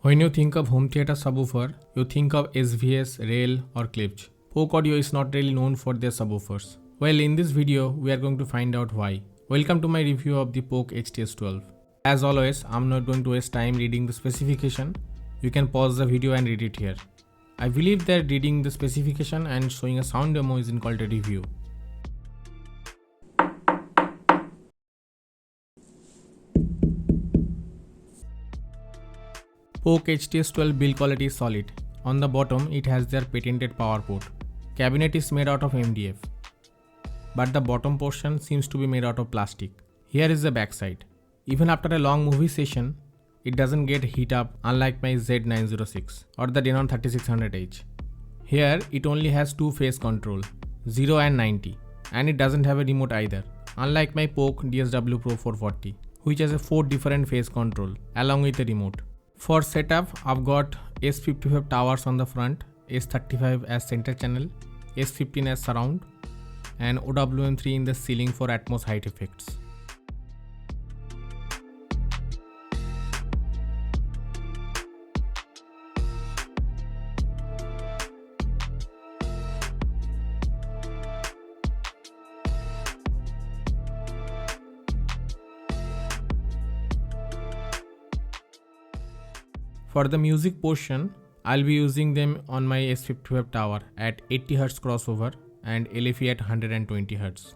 When you think of home theater subwoofer, you think of SVS, Rail or Klipsch. Polk Audio is not really known for their subwoofers. Well, in this video, we are going to find out why. Welcome to my review of the Polk HTS12. As always, I'm not going to waste time reading the specification. You can pause the video and read it here. I believe that reading the specification and showing a sound demo is called a review. Polk HTS12 build quality is solid. On the bottom, it has their patented power port. Cabinet is made out of MDF, but the bottom portion seems to be made out of plastic. Here is the backside. Even after a long movie session, it doesn't get heat up unlike my Z906 or the Denon 3600H. Here, it only has two phase control, 0 and 90, and it doesn't have a remote either, unlike my Polk DSW Pro 440, which has a 4 different phase control along with a remote. For setup, I've got S55 towers on the front, S35 as center channel, S15 as surround, and OWM3 in the ceiling for Atmos height effects. For the music portion, I'll be using them on my S55 tower at 80Hz crossover and LFE at 120Hz.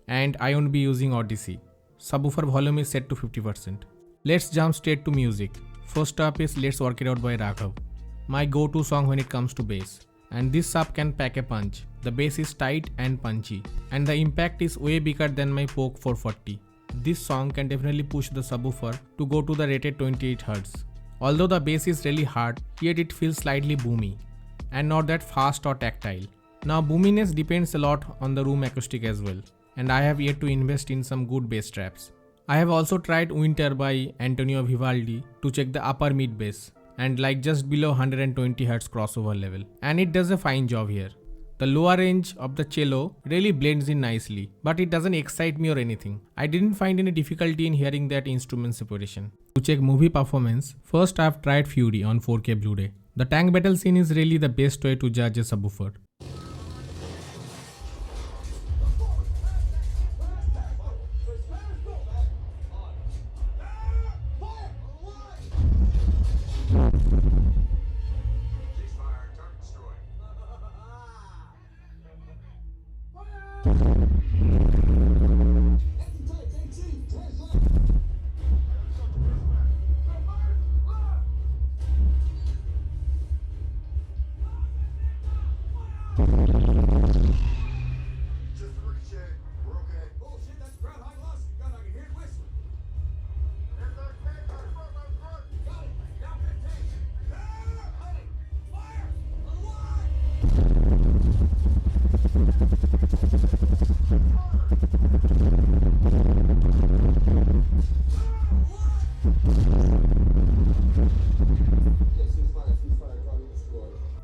And I won't be using Odyssey. Subwoofer volume is set to 50%. Let's jump straight to music. First up is Let's Work It Out by Raghav, my go-to song when it comes to bass. And this sub can pack a punch. The bass is tight and punchy, and the impact is way bigger than my Polk 440. This song can definitely push the subwoofer to go to the rated 28Hz. Although the bass is really hard, yet it feels slightly boomy and not that fast or tactile. Now boominess depends a lot on the room acoustic as well, and I have yet to invest in some good bass traps. I have also tried Winter by Antonio Vivaldi to check the upper mid bass and like just below 120Hz crossover level, and it does a fine job here. The lower range of the cello really blends in nicely, but it doesn't excite me or anything. I didn't find any difficulty in hearing that instrument separation. To check movie performance, first I've tried Fury on 4K Blu-ray. The tank battle scene is really the best way to judge a subwoofer.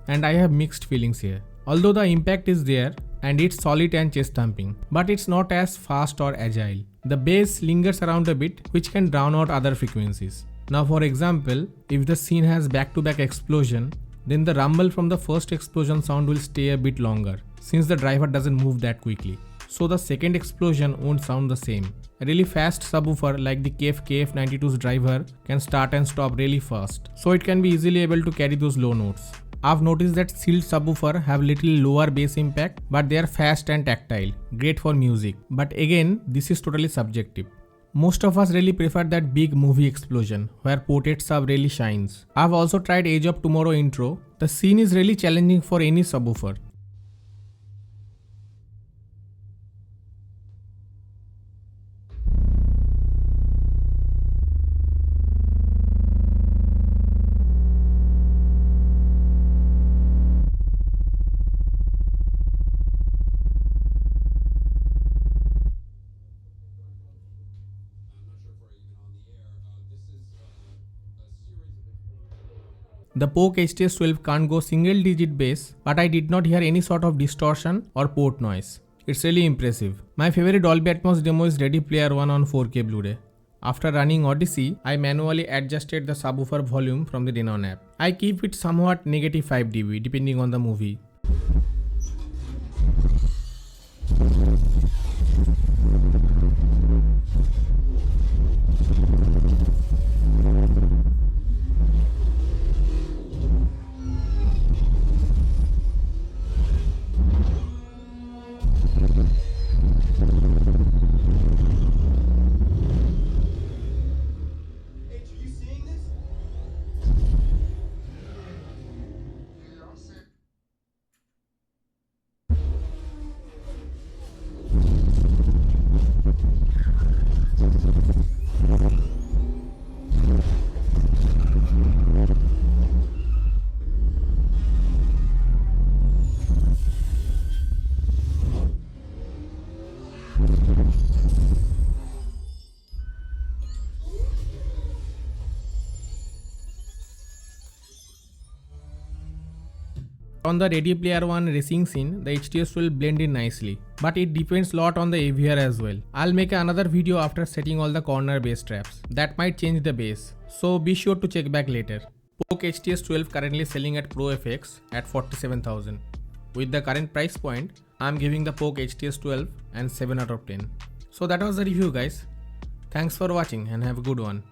And I have mixed feelings here. Although the impact is there and it's solid and chest thumping, but it's not as fast or agile. The bass lingers around a bit, which can drown out other frequencies. Now for example, if the scene has back-to-back explosion, then the rumble from the first explosion sound will stay a bit longer, since the driver doesn't move that quickly. So the second explosion won't sound the same. A really fast subwoofer like the KF KF92's driver can start and stop really fast, so it can be easily able to carry those low notes. I've noticed that sealed subwoofer have little lower bass impact, but they are fast and tactile, great for music. But again, this is totally subjective. Most of us really prefer that big movie explosion, where ported sub really shines. I've also tried Age of Tomorrow intro. The scene is really challenging for any subwoofer. The Polk HTS12 can't go single digit bass, but I did not hear any sort of distortion or port noise. It's really impressive. My favorite Dolby Atmos demo is Ready Player One on 4K Blu-ray. After running Odyssey, I manually adjusted the subwoofer volume from the Denon app. I keep it somewhat negative 5 dB depending on the movie. On the Ready Player One racing scene, the HTS will blend in nicely, but it depends a lot on the AVR as well. I'll make another video after setting all the corner bass traps. That might change the bass, so be sure to check back later. Poke HTS 12 currently selling at Pro FX at 47,000. With the current price point, I'm giving the Poke HTS 12 and 7 out of 10. So that was the review guys. Thanks for watching and have a good one.